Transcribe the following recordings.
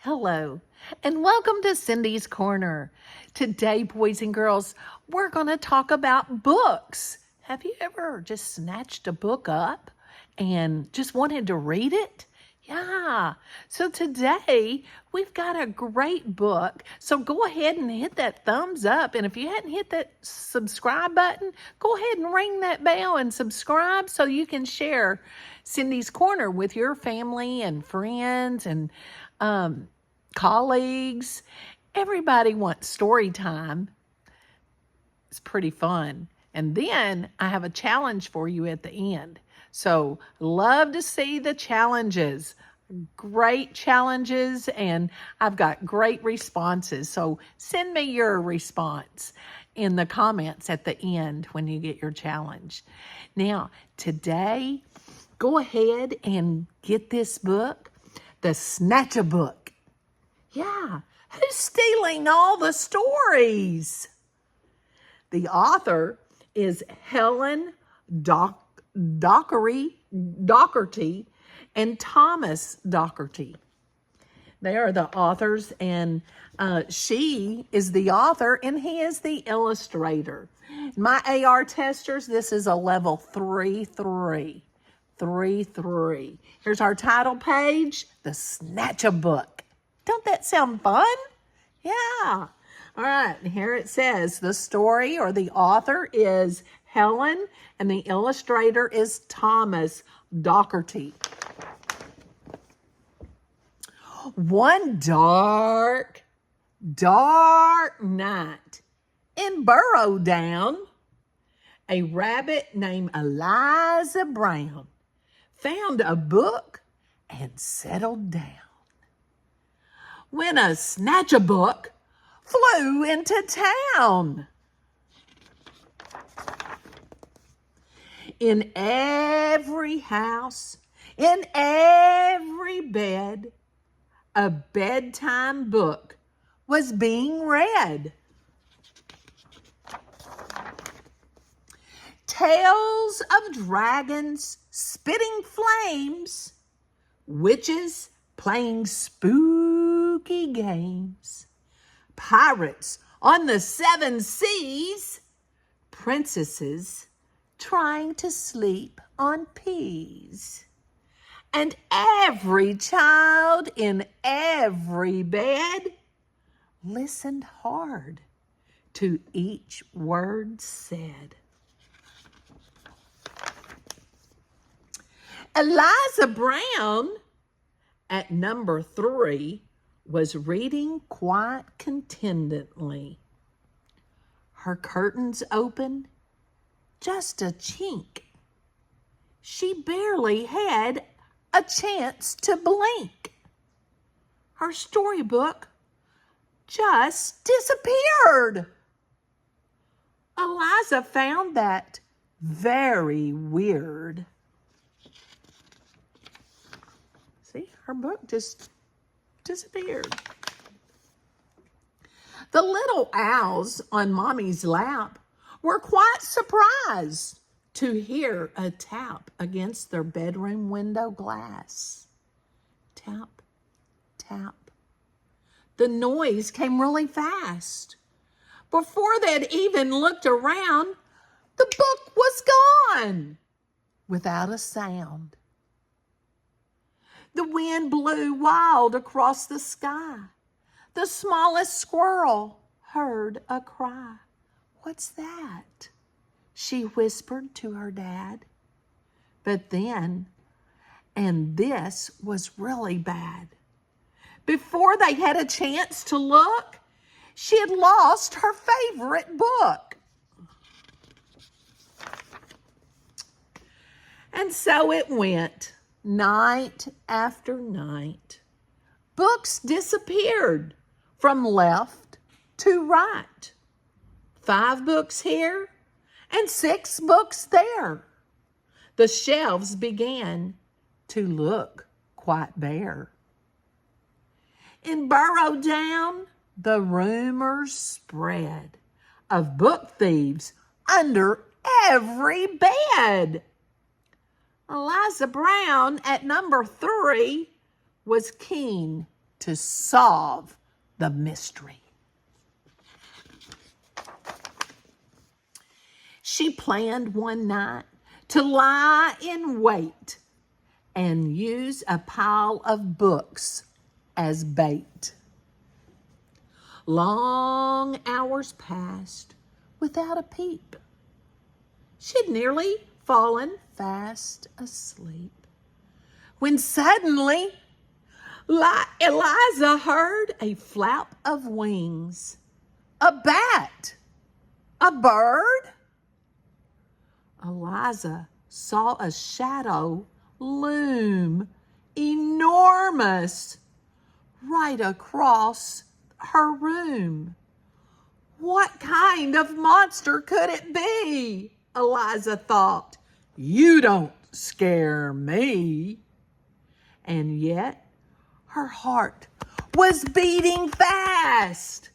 Hello, and welcome to Cindy's Corner. Today, boys and girls, we're going to talk about books. Have you ever just snatched a book up and just wanted to read it? Yeah. So today, we've got a great book. So go ahead and hit that thumbs up. And if you hadn't hit that subscribe button, go ahead and ring that bell and subscribe so you can share Cindy's Corner with your family and friends and colleagues. Everybody wants story time. It's pretty fun. And then I have a challenge for you at the end. So love to see the challenges. Great challenges, and I've got great responses. So send me your response in the comments at the end when you get your challenge. Now, today, go ahead and get this book, the Snatchabook. Yeah, who's stealing all the stories? The author is Helen Docherty and Thomas Docherty. They are the authors, and she is the author, and he is the illustrator. My AR testers, this is a level 3-3. 3-3. Here's our title page, the Snatchabook. Don't that sound fun? Yeah. All right, and here it says the story or the author is Helen and the illustrator is Thomas Docherty. One dark night in Burrowdown, a rabbit named Eliza Brown found a book and settled down. When a Snatchabook flew into town. In every house, in every bed, a bedtime book was being read. Tales of dragons spitting flames, witches playing spooky games, pirates on the 7 seas, princesses trying to sleep on peas. And every child in every bed listened hard to each word said. Eliza Brown, at number 3, was reading quite contentedly. Her curtains open, just a chink. She barely had a chance to blink. Her storybook just disappeared. Eliza found that very weird. See, her book just disappeared. The little owls on Mommy's lap were quite surprised to hear a tap against their bedroom window glass. Tap, tap. The noise came really fast. Before they'd even looked around, the book was gone without a sound. The wind blew wild across the sky. The smallest squirrel heard a cry. "What's that?" she whispered to her dad. But then, and this was really bad, before they had a chance to look, she had lost her favorite book. And so it went, night after night. Books disappeared from left to right. 5 books here and 6 books there. The shelves began to look quite bare. In Burrowdown, the rumors spread of book thieves under every bed. Eliza Brown at number 3 was keen to solve the mystery. She planned one night to lie in wait and use a pile of books as bait. Long hours passed without a peep. She'd nearly fallen fast asleep when suddenly Eliza heard a flap of wings. A bat, a bird. Eliza saw a shadow loom, enormous, right across her room. What kind of monster could it be? Eliza thought. You don't scare me. And yet her heart was beating fast.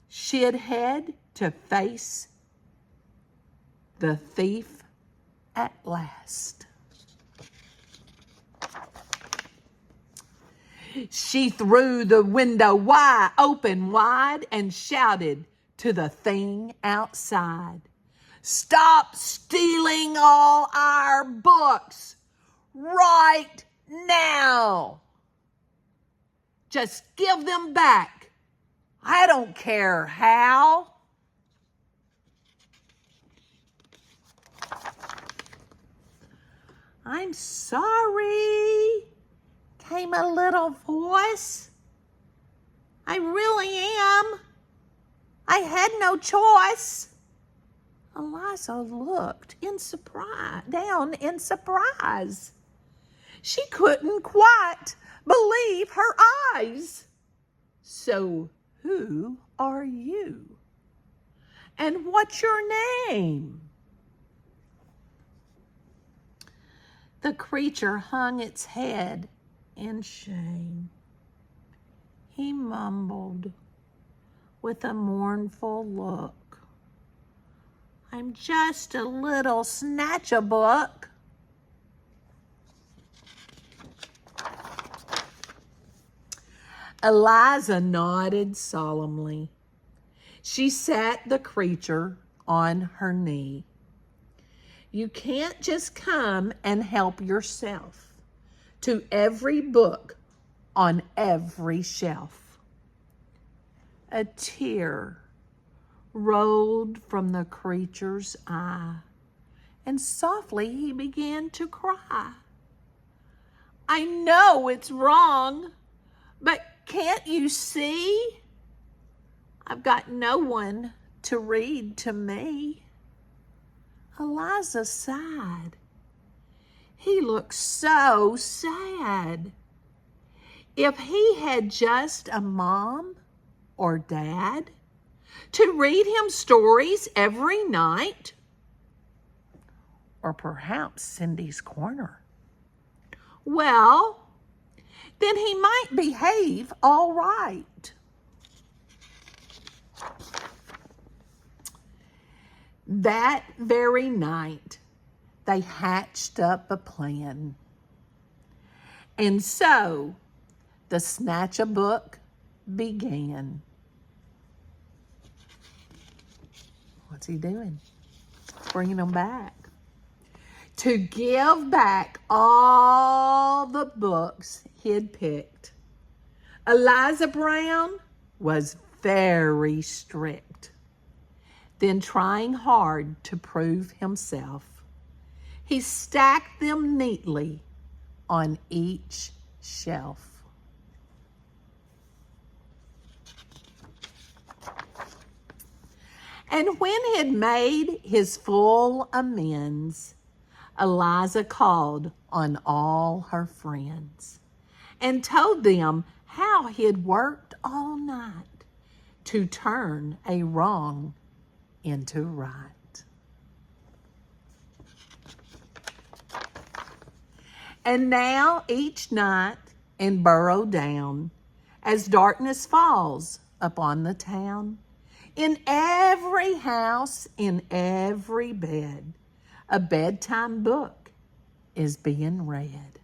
She'd head to face the thief at last. She threw the window open wide and shouted to the thing outside, "Stop stealing all our books right now. Just give them back. I don't care how." "I'm sorry," came a little voice. "I really am. I had no choice." Eliza looked down in surprise. She couldn't quite believe her eyes. "So who are you? And what's your name?" The creature hung its head in shame. He mumbled with a mournful look, "I'm just a little Snatchabook." Eliza nodded solemnly. She sat the creature on her knee. "You can't just come and help yourself to every book on every shelf." A tear rolled from the creature's eye, and softly he began to cry. "I know it's wrong, but can't you see? I've got no one to read to me." Eliza sighed. He looked so sad. If he had just a mom or dad to read him stories every night, or perhaps Cindy's Corner, well, then he might behave all right. That very night, they hatched up a plan. And so, the Snatchabook began. What's he doing? Bringing them back. To give back all the books he'd picked. Eliza Brown was very strict. Then, trying hard to prove himself, he stacked them neatly on each shelf. And when he'd made his full amends, Eliza called on all her friends and told them how he'd worked all night to turn a wrong into right. And now each night in burrow down, as darkness falls upon the town, in every house, in every bed, a bedtime book is being read.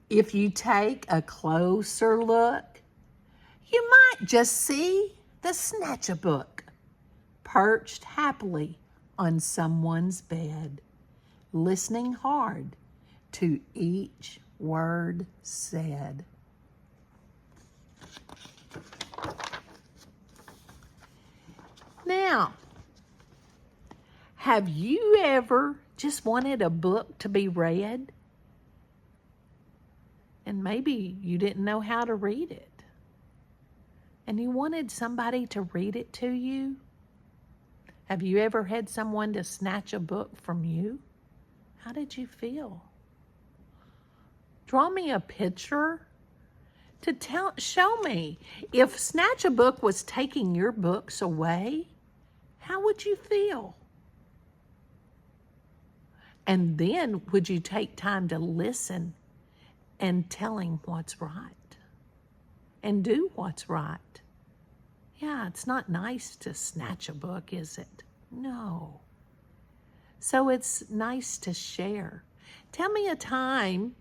If you take a closer look, you might just see the Snatchabook perched happily on someone's bed, listening hard to each word said. Now, have you ever just wanted a book to be read? And maybe you didn't know how to read it. And you wanted somebody to read it to you? Have you ever had someone to snatch a book from you? How did you feel? Draw me a picture to show me. If Snatchabook was taking your books away, how would you feel? And then would you take time to listen and tell him what's right and do what's right? Yeah, it's not nice to snatch a book, is it? No. So it's nice to share. Tell me a time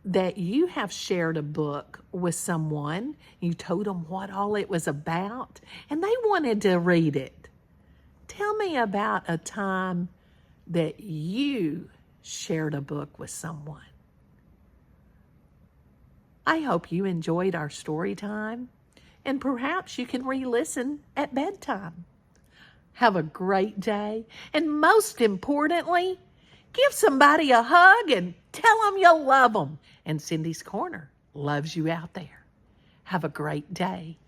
that you have shared a book with someone. You told them what all it was about, and they wanted to read it. Tell me about a time that you shared a book with someone. I hope you enjoyed our story time, and perhaps you can re-listen at bedtime. Have a great day, and most importantly, give somebody a hug and tell them you love them. And Cindy's Corner loves you out there. Have a great day.